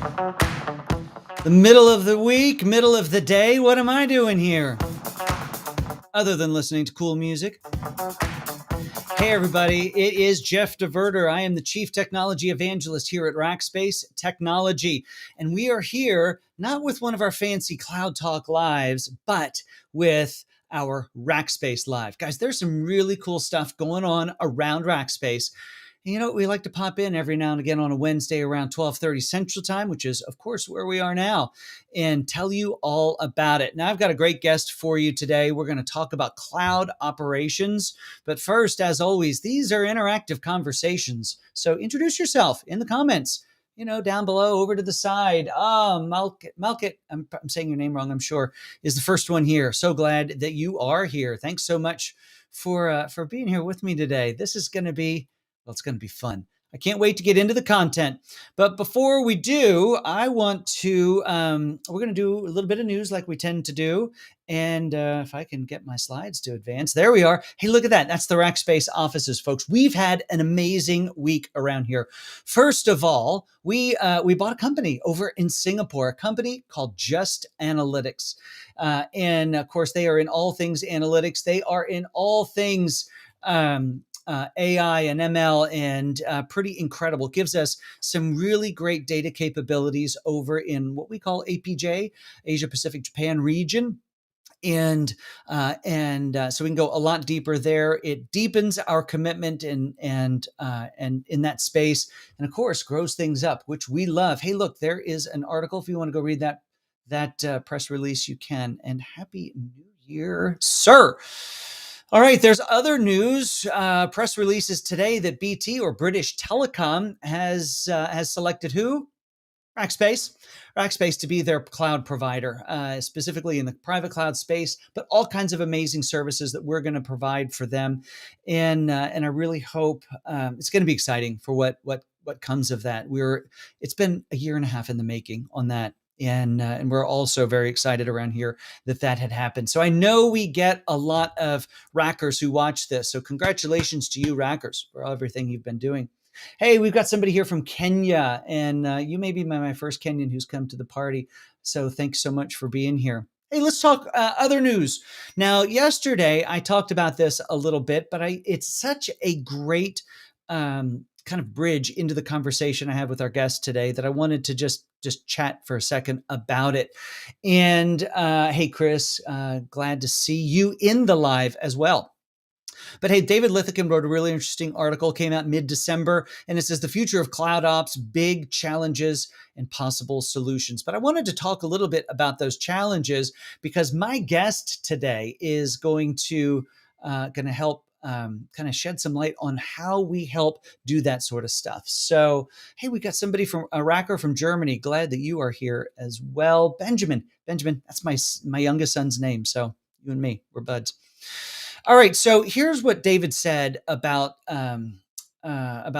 The middle of the week, middle of the day. What am I doing here? Other than listening to cool music. Hey, everybody. It is Jeff DeVerter. I am the Chief Technology Evangelist here at Rackspace Technology. And we are here not with one of our fancy Cloud Talk Lives, but with our Rackspace Live. Guys, there's some really cool stuff going on around Rackspace. You know, we like to pop in every now and again on a Wednesday around 12:30 Central Time, which is, of course, where we are now, and tell you all about it. Now, I've got a great guest for you today. We're going to talk about cloud operations. But first, as always, these are interactive conversations. So introduce yourself in the comments, down below, over to the side. Malkit, I'm saying your name wrong, I'm sure, is the first one here. So glad that you are here. Thanks so much for being here with me today. This is going to be it's going to be fun. I can't wait to get into the content. But before we do, I want to, we're going to do a little bit of news like we tend to do. And if I can get my slides to advance, there we are. Hey, look at that. That's the Rackspace offices, folks. We've had an amazing week around here. First of all, we bought a company over in Singapore, a company called Just Analytics. And of course, they are in all things analytics. They are in all things AI and ML, and pretty incredible. Gives us some really great data capabilities over in what we call APJ, Asia Pacific Japan region. And so we can go a lot deeper there. It deepens our commitment and in that space, and of course grows things up, which we love. Hey, look, there is an article if you want to go read that press release, you can. And Happy New Year, sir. All right, there's other news, press releases today that BT, or British Telecom, has selected who? Rackspace to be their cloud provider, specifically in the private cloud space, but all kinds of amazing services that we're going to provide for them. And I really hope it's going to be exciting for what comes of that. It's been a year and a half in the making on that. And we're also very excited around here that had happened. So I know we get a lot of Rackers who watch this. So congratulations to you, Rackers, for everything you've been doing. Hey, we've got somebody here from Kenya, and you may be my first Kenyan who's come to the party. So thanks so much for being here. Hey, let's talk other news. Now, yesterday I talked about this a little bit, but it's such a great kind of bridge into the conversation I have with our guest today that I wanted to just chat for a second about it. And hey, Chris, glad to see you in the live as well. But hey, David Lithicum wrote a really interesting article, came out mid-December, and it says the future of cloud ops, big challenges and possible solutions. But I wanted to talk a little bit about those challenges because my guest today is going to help kind of shed some light on how we help do that sort of stuff. So, hey, we got somebody from a Racker from Germany. Glad that you are here as well. Benjamin, that's my youngest son's name. So you and me, we're buds. All right. So here's what David said about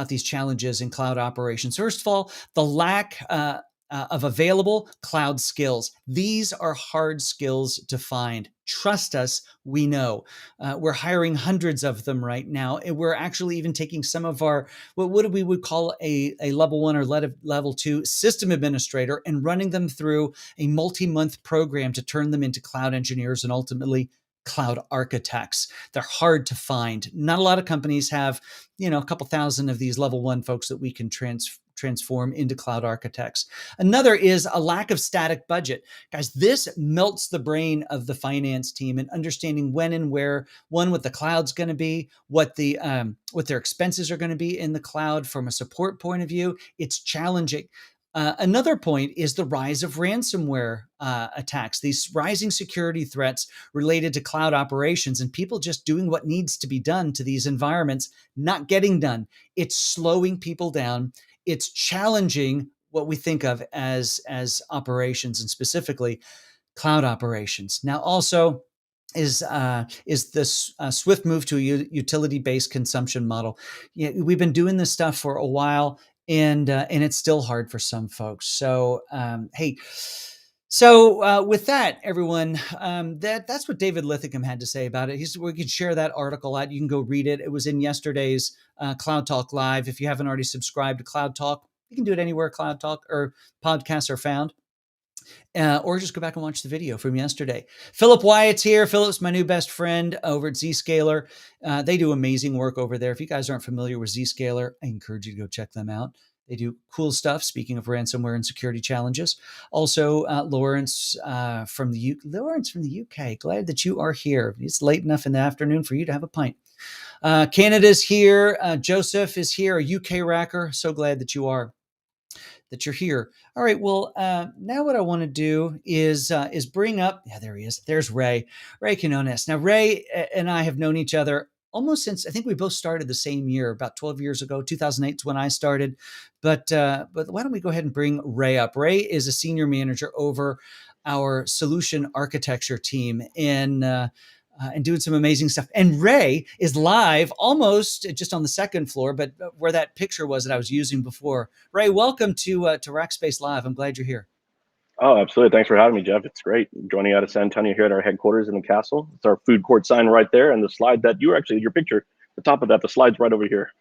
these challenges in cloud operations. First of all, the lack of available cloud skills. These are hard skills to find. Trust us, we know. We're hiring hundreds of them right now. And we're actually even taking some of our, what we would call a level 1 or level 2 system administrator and running them through a multi-month program to turn them into cloud engineers and ultimately cloud architects. They're hard to find. Not a lot of companies have, a couple thousand of these level 1 folks that we can transform into cloud architects. Another is a lack of static budget. Guys, this melts the brain of the finance team in understanding when and where, what the cloud's going to be, what their expenses are going to be in the cloud from a support point of view. It's challenging. Another point is the rise of ransomware attacks, these rising security threats related to cloud operations and people just doing what needs to be done to these environments, not getting done. It's slowing people down. It's challenging what we think of as operations, and specifically cloud operations. Now, also is this swift move to a utility-based consumption model. We've been doing this stuff for a while, and it's still hard for some folks. So, hey. So with that, everyone, that's what David Lithicum had to say about it. We can share that article out. You can go read it. It was in yesterday's Cloud Talk Live. If you haven't already subscribed to Cloud Talk, You can do it anywhere Cloud Talk or podcasts are found. Or just go back and watch the video from yesterday. Philip Wyatt's here. Philip's my new best friend over at Zscaler. They do amazing work over there. If you guys aren't familiar with Zscaler, I encourage you to go check them out. They do cool stuff. Speaking of ransomware and security challenges, also Lawrence from the UK. Glad that you are here. It's late enough in the afternoon for you to have a pint. Canada's here. Joseph is here, a UK racker. So glad that you're here. All right. Well, now what I want to do is bring up. Yeah, there he is. There's Ray. Ray Quinones. Now, Ray and I have known each other almost since I think we both started the same year, about 12 years ago. 2008 is when I started. But why don't we go ahead and bring Ray up? Ray is a senior manager over our solution architecture team and doing some amazing stuff. And Ray is live almost just on the second floor, but where that picture was that I was using before. Ray, welcome to Rackspace Live. I'm glad you're here. Oh, absolutely. Thanks for having me, Jeff. It's great joining out of San Antonio here at our headquarters in the castle. It's our food court sign right there, and the slide that you actually, your picture, the top of that, the slide's right over here.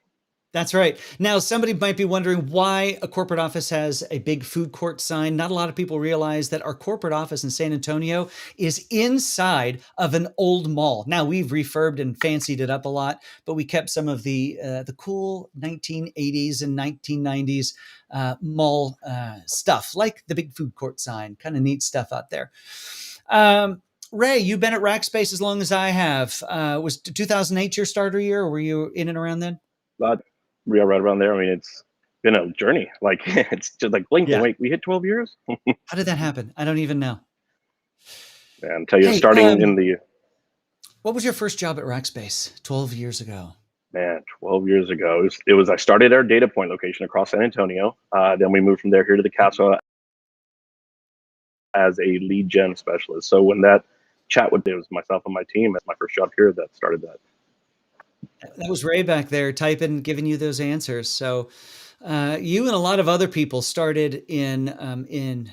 That's right. Now, somebody might be wondering why a corporate office has a big food court sign. Not a lot of people realize that our corporate office in San Antonio is inside of an old mall. Now, we've refurbed and fancied it up a lot, but we kept some of the cool 1980s and 1990s mall stuff, like the big food court sign. Kind of neat stuff out there. Ray, you've been at Rackspace as long as I have. Was 2008 your starter year, or were you in and around then? Real right around there. I mean, it's been a journey. Like it's just like blinking. Yeah. Wait, we hit 12 years? How did that happen? I don't even know. And tell you, starting in the. What was your first job at Rackspace 12 years ago? Man, 12 years ago. It was I started at our data point location across San Antonio. Then we moved from there here to the castle as a lead gen specialist. So when that chat with it was myself and my team, that's my first job here that started that. That was Ray back there typing, giving you those answers. So you and a lot of other people started in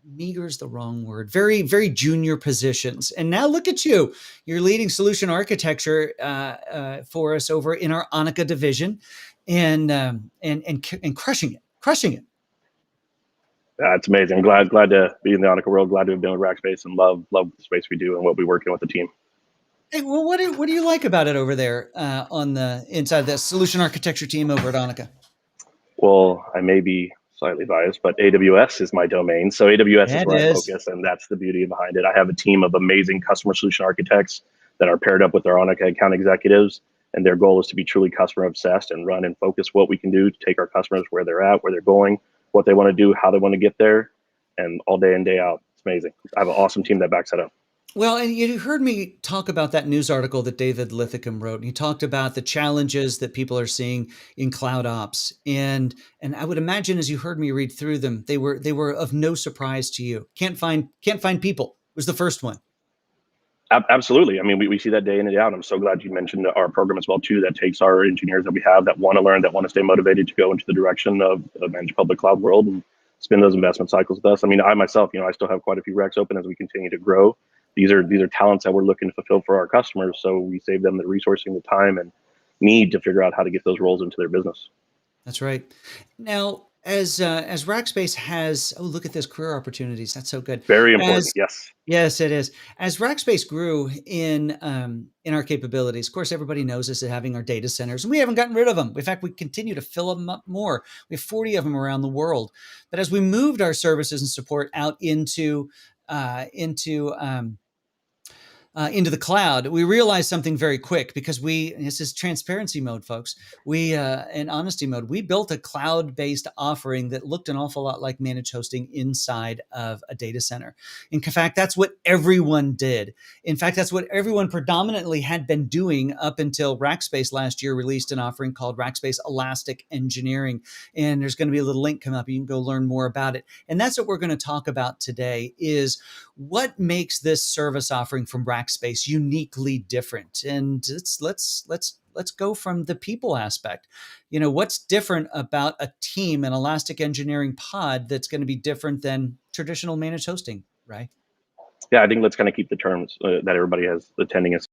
meager's the wrong word, very, very junior positions. And now look at you. You're leading solution architecture for us over in our Anika division and crushing it. It's amazing. I'm glad to be in the Anika world, glad to have been with Rackspace and love the space we do and what we work in with the team. Hey, well, what do you like about it over there on the inside the solution architecture team over at Anika? Well, I may be slightly biased, but AWS is my domain. So AWS is where I focus, and that's the beauty behind it. I have a team of amazing customer solution architects that are paired up with our Anika account executives, and their goal is to be truly customer obsessed and run and focus what we can do to take our customers where they're at, where they're going, what they want to do, how they want to get there, and all day in, day out. It's amazing. I have an awesome team that backs that up. Well, and you heard me talk about that news article that David Lithicum wrote, and he talked about the challenges that people are seeing in cloud ops. And I would imagine as you heard me read through them, they were of no surprise to you. Can't find people was the first one. Absolutely. I mean, we see that day in and day out. I'm so glad you mentioned our program as well, too, that takes our engineers that we have that want to learn, that want to stay motivated to go into the direction of the managed public cloud world and spin those investment cycles with us. I mean, I myself, I still have quite a few recs open as we continue to grow. These are talents that we're looking to fulfill for our customers. So we save them the resourcing, the time, and need to figure out how to get those roles into their business. That's right. Now, as Rackspace has, look at this, career opportunities. That's so good. Very important. Yes. Yes, it is. As Rackspace grew in our capabilities, of course, everybody knows us as having our data centers, and we haven't gotten rid of them. In fact, we continue to fill them up more. We have 40 of them around the world. But as we moved our services and support out into the cloud, we realized something very quick because this is transparency mode, folks. In honesty mode, we built a cloud-based offering that looked an awful lot like managed hosting inside of a data center. In fact, that's what everyone did. In fact, that's what everyone predominantly had been doing up until Rackspace last year released an offering called Rackspace Elastic Engineering. And there's going to be a little link come up. You can go learn more about it. And that's what we're going to talk about today is what makes this service offering from Rackspace uniquely different. And let's go from the people aspect. What's different about a team, an Elastic Engineering pod that's going to be different than traditional managed hosting, right? Yeah, I think let's kind of keep the terms that everybody has attending us.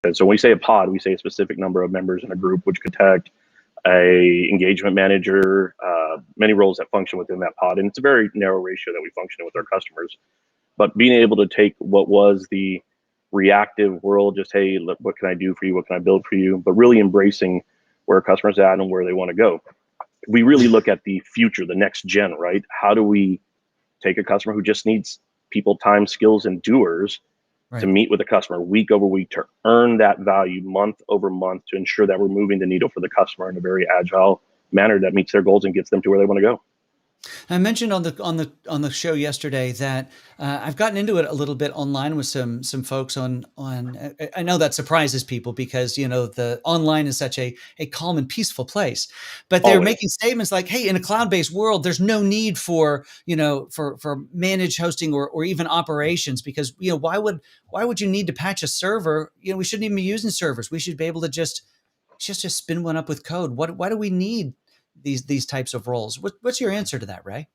And so when we say a pod, we say a specific number of members in a group, which could protect a engagement manager, many roles that function within that pod. And it's a very narrow ratio that we function in with our customers. But being able to take what was the reactive world, just, hey, look, what can I do for you? What can I build for you? But really embracing where customers at and where they want to go. We really look at the future, the next gen, right? How do we take a customer who just needs people, time, skills, and doers to Right. meet with the customer week over week to earn that value month over month to ensure that we're moving the needle for the customer in a very agile manner that meets their goals and gets them to where they want to go. I mentioned on the show yesterday that I've gotten into it a little bit online with some folks on. I know that surprises people because the online is such a calm and peaceful place, but they're Always. making statements like, "Hey, in a cloud-based world, there's no need for for managed hosting or even operations because why would you need to patch a server? We shouldn't even be using servers. We should be able to just spin one up with code. Why do we need these types of roles? What's your answer to that, Ray?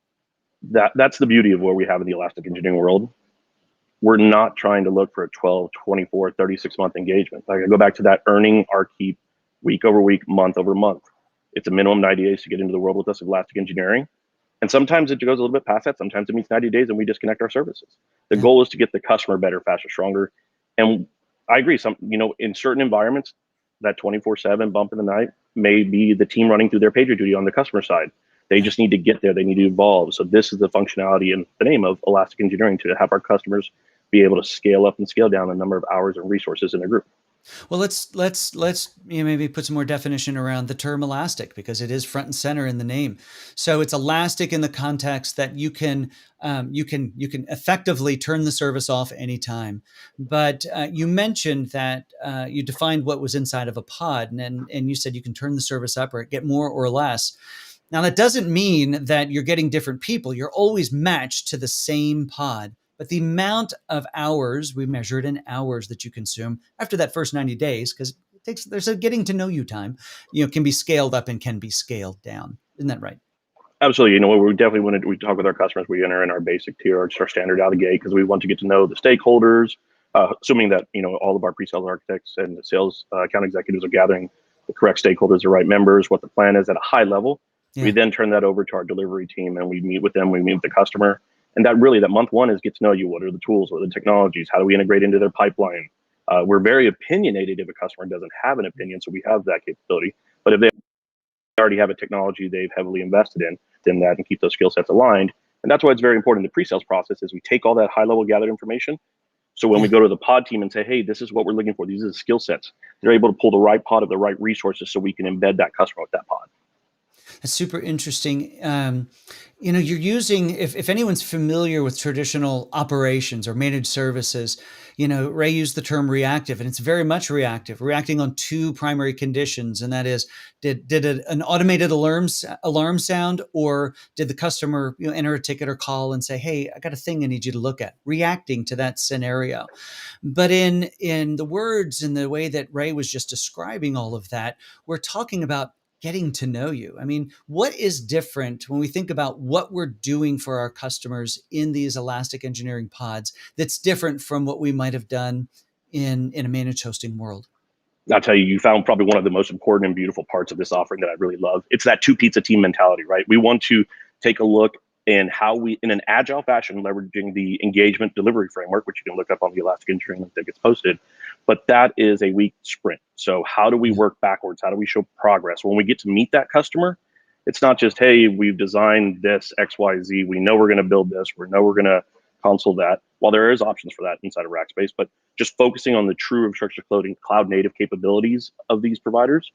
That's the beauty of what we have in the elastic engineering world. We're not trying to look for a 12, 24, 36-month engagement. Like I go back to that earning our keep week over week, month over month. It's a minimum 90 days to get into the world with us of elastic engineering. And sometimes it goes a little bit past that. Sometimes it means 90 days and we disconnect our services. The Yeah. goal is to get the customer better, faster, stronger. And I agree. In certain environments, that 24/7 bump in the night may be the team running through their pager duty on the customer side. They Yeah. just need to get there. They need to evolve. So this is the functionality in the name of elastic engineering to have our customers be able to scale up and scale down the number of hours and resources in a group. Well, let's maybe put some more definition around the term elastic because it is front and center in the name. So it's elastic in the context that you can effectively turn the service off anytime. But you mentioned that you defined what was inside of a pod, and you said you can turn the service up or get more or less. Now, that doesn't mean that you're getting different people. You're always matched to the same pod. But the amount of hours, we measure it in hours that you consume after that first 90 days, because there's a getting to know you time, can be scaled up and can be scaled down. Isn't that right? Absolutely. We definitely want to, we talk with our customers, we enter in our basic tier, our standard out of the gate, because we want to get to know the stakeholders, assuming that, all of our pre-sales architects and the sales account executives are gathering the correct stakeholders, the right members, what the plan is at a high level. We Yeah. then turn that over to our delivery team and we meet with them, we meet with the customer. And that month one is get to know you. What are the tools? What are the technologies? How do we integrate into their pipeline? We're very opinionated if a customer doesn't have an opinion. So we have that capability. But if they already have a technology they've heavily invested in that and keep those skill sets aligned. And that's why it's very important in the pre-sales process is we take all that high level gathered information. So when Yeah. we go to the pod team and say, hey, this is what we're looking for, these are the skill sets, they're able to pull the right pod of the right resources so we can embed that customer with that pod. That's super interesting. You're using, if anyone's familiar with traditional operations or managed services, Ray used the term reactive, and it's very much reactive, reacting on two primary conditions, and that is, did an automated alarm sound, or did the customer enter a ticket or call and say, "Hey, I got a thing I need you to look at," reacting to that scenario. But in the words and the way that Ray was just describing all of that, we're talking about getting to know you. I mean, what is different when we think about what we're doing for our customers in these elastic engineering pods that's different from what we might have done in a managed hosting world? I'll tell you, you found probably one of the most important and beautiful parts of this offering that I really love. It's that two pizza team mentality, right? We want to take a look in how we, in an agile fashion, leveraging the engagement delivery framework, which you can look up on the Elastic Engineering link that gets posted. But that is a week sprint. So how do we Yeah. work backwards? How do we show progress? When we get to meet that customer, it's not just, hey, we've designed this XYZ. We know we're going to build this. We know we're going to console that. While there is options for that inside of Rackspace, but just focusing on the true infrastructure cloud native capabilities of these providers,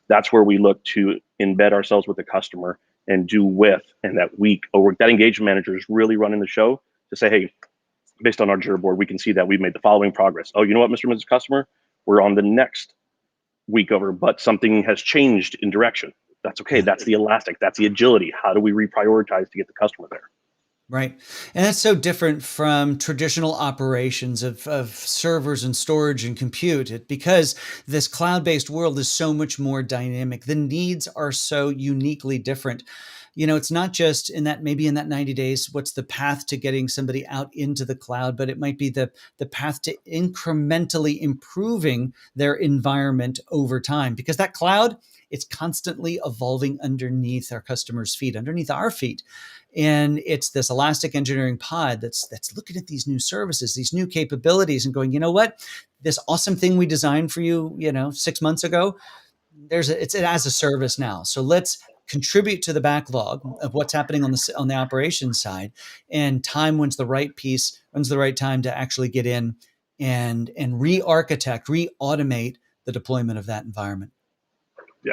that's where we look to embed ourselves with the customer and do with, and that week or that engagement manager is really running the show to say, hey, based on our Jira board, we can see that we've made the following progress. Oh, you know what, Mr. and Mrs. Customer, we're on the next week over, but something has changed in direction. That's okay. Yeah. That's the elastic. That's the agility. How do we reprioritize to get the customer there? Right. And that's so different from traditional operations of servers and storage and compute because this cloud based world is so much more dynamic. The needs are so uniquely different. It's not just maybe in that 90 days, what's the path to getting somebody out into the cloud, but it might be the path to incrementally improving their environment over time, because that cloud, it's constantly evolving underneath our customers' feet, underneath our feet. And it's this Elastic Engineering Pod that's looking at these new services, these new capabilities, and going, you know what? This awesome thing we designed for you, 6 months ago, it as a service now. So let's contribute to the backlog of what's happening on the operations side, and time when's the right time to actually get in and re-architect, re-automate the deployment of that environment.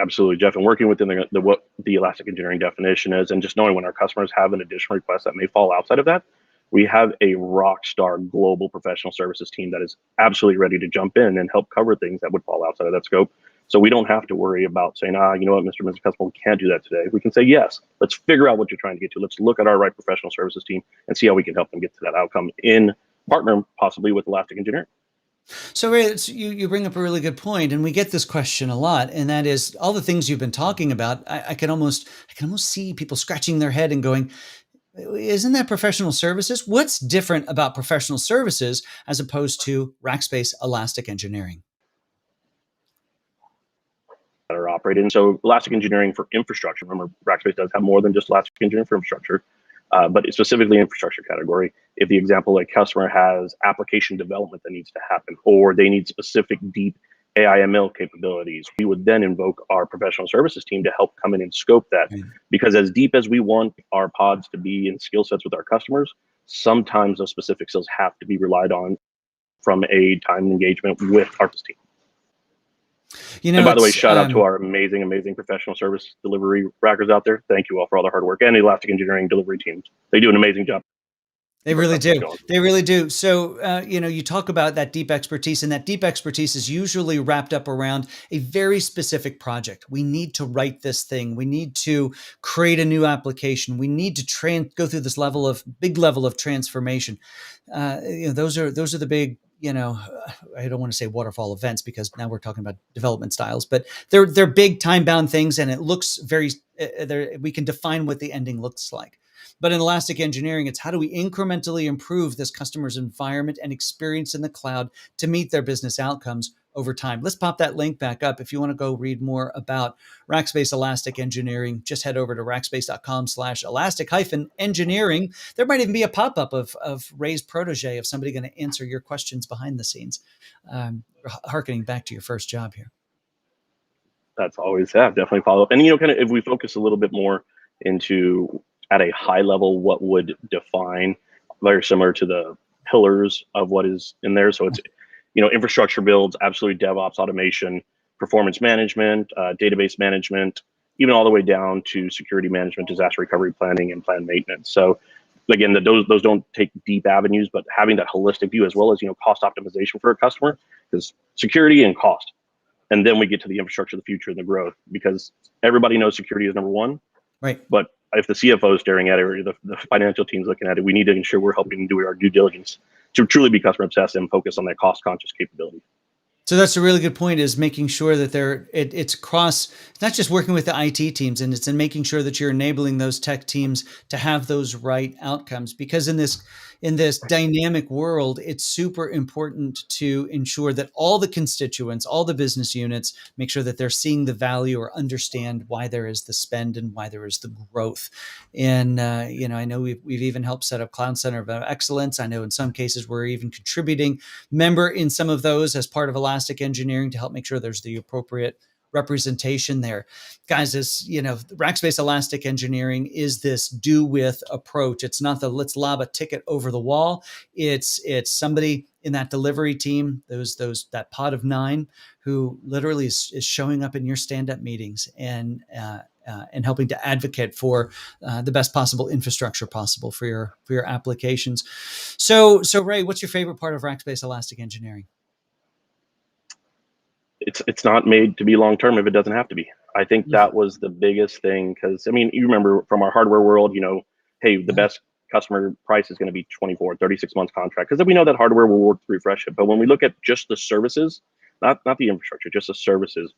Absolutely, Jeff. And working within what the Elastic Engineering definition is, and just knowing when our customers have an additional request that may fall outside of that, we have a rock star global professional services team that is absolutely ready to jump in and help cover things that would fall outside of that scope. So we don't have to worry about saying, you know what, Mr. and Mrs. Customer, we can't do that today. We can say, yes, let's figure out what you're trying to get to. Let's look at our right professional services team and see how we can help them get to that outcome in partner possibly with Elastic Engineering. So Ray, you bring up a really good point, and we get this question a lot, and that is all the things you've been talking about. I can almost see people scratching their head and going, "Isn't that professional services? What's different about professional services as opposed to Rackspace Elastic Engineering?" That are operating. So Elastic Engineering for infrastructure. Remember, Rackspace does have more than just Elastic Engineering for infrastructure, but it's specifically infrastructure category. If the example, a customer has application development that needs to happen, or they need specific deep AI/ML capabilities, we would then invoke our professional services team to help come in and scope that. Right. Because as deep as we want our pods to be in skill sets with our customers, sometimes those specific skills have to be relied on from a time engagement with our team. And by the way, shout out to our amazing professional service delivery rackers out there. Thank you all for all their hard work, and the Elastic Engineering delivery teams. They do an amazing job. They really do. They really do. So, you talk about that deep expertise, and that deep expertise is usually wrapped up around a very specific project. We need to write this thing. We need to create a new application. We need to go through this big level of transformation. Those are the big, I don't want to say waterfall events, because now we're talking about development styles, but they're big time-bound things, and it looks we can define what the ending looks like. But in Elastic Engineering, it's how do we incrementally improve this customer's environment and experience in the cloud to meet their business outcomes over time. Let's pop that link back up. If you want to go read more about Rackspace Elastic Engineering, just head over to rackspace.com/elastic-engineering. There might even be a pop-up of Ray's protege, of somebody going to answer your questions behind the scenes. Harkening back to your first job here. That's always, definitely follow up. And, kind of if we focus a little bit more into at a high level, what would define, very similar to the pillars of what is in there. So it's, infrastructure builds, absolutely DevOps, automation, performance management, database management, even all the way down to security management, disaster recovery planning, and plan maintenance. So again, those don't take deep avenues, but having that holistic view, as well as, cost optimization for a customer, because security and cost. And then we get to the infrastructure of the future and the growth, because everybody knows security is number one. Right. But if the CFO is staring at it, or the financial team's looking at it, we need to ensure we're helping do our due diligence to truly be customer obsessed and focus on that cost conscious capability. So that's a really good point, is making sure that it's not just working with the IT teams, and it's in making sure that you're enabling those tech teams to have those right outcomes. Because in this dynamic world, it's super important to ensure that all the constituents, all the business units, make sure that they're seeing the value or understand why there is the spend and why there is the growth. And, I know we've even helped set up Cloud Center of Excellence. I know in some cases we're even contributing member in some of those as part of Elastic Engineering to help make sure there's the appropriate representation there. Guys, as Rackspace Elastic Engineering is this do with approach. It's not the let's lob a ticket over the wall. It's somebody in that delivery team, that pod of 9, who literally is showing up in your stand-up meetings and helping to advocate for the best possible infrastructure possible for your applications. So Ray, what's your favorite part of Rackspace Elastic Engineering? It's not made to be long-term if it doesn't have to be. I think that was the biggest thing, because you remember from our hardware world, hey, the best customer price is going to be 24, 36 months contract, because we know that hardware will work to refresh it. But when we look at just the services, not the infrastructure, just the services,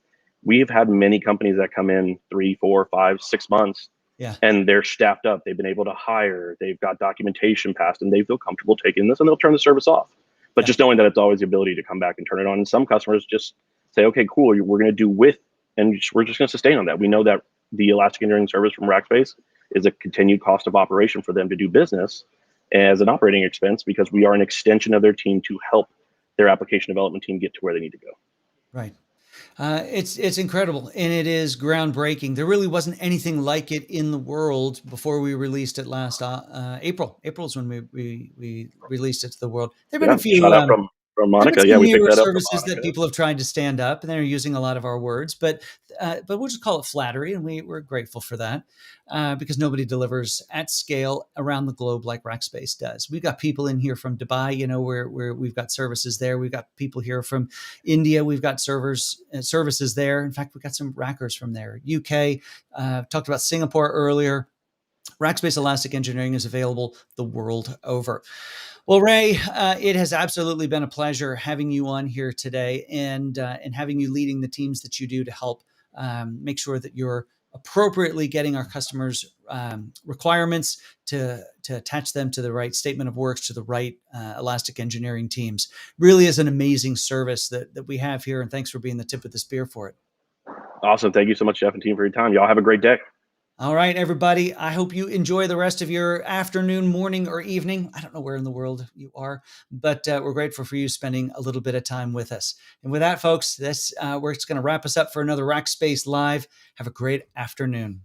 we've had many companies that come in 3, 4, 5, 6 months Yeah. and they're staffed up. They've been able to hire. They've got documentation passed, and they feel comfortable taking this, and they'll turn the service off. But Yeah. just knowing that it's always the ability to come back and turn it on. And some customers just say, "Okay, cool, we're going to do with, and we're just going to sustain on that." We know that the elastic engineering service from Rackspace is a continued cost of operation for them to do business as an operating expense, because we are an extension of their team to help their application development team get to where they need to go. Right. It's incredible, and it is groundbreaking. There really wasn't anything like it in the world before we released it last April. April is when we released it to the world. There've been a Yeah, few. shout out from There've been Monica. Yeah, some we picked newer that up from services that Monica. people have tried to stand up, and they're using a lot of our words, but we'll just call it flattery, and we're grateful for that because nobody delivers at scale around the globe like Rackspace does. We've got people in here from Dubai, where we've got services there. We've got people here from India. We've got services there. In fact, we've got some rackers from there. UK. Talked about Singapore earlier. Rackspace Elastic Engineering is available the world over. Well, Ray, it has absolutely been a pleasure having you on here today, and having you leading the teams that you do to help make sure that you're appropriately getting our customers' requirements to attach them to the right statement of works, to the right Elastic Engineering teams. Really is an amazing service that we have here, and thanks for being the tip of the spear for it. Awesome. Thank you so much, Jeff and team, for your time. Y'all have a great day. All right, everybody. I hope you enjoy the rest of your afternoon, morning, or evening. I don't know where in the world you are, but we're grateful for you spending a little bit of time with us. And with that, folks, we're just going to wrap us up for another Rackspace Live. Have a great afternoon.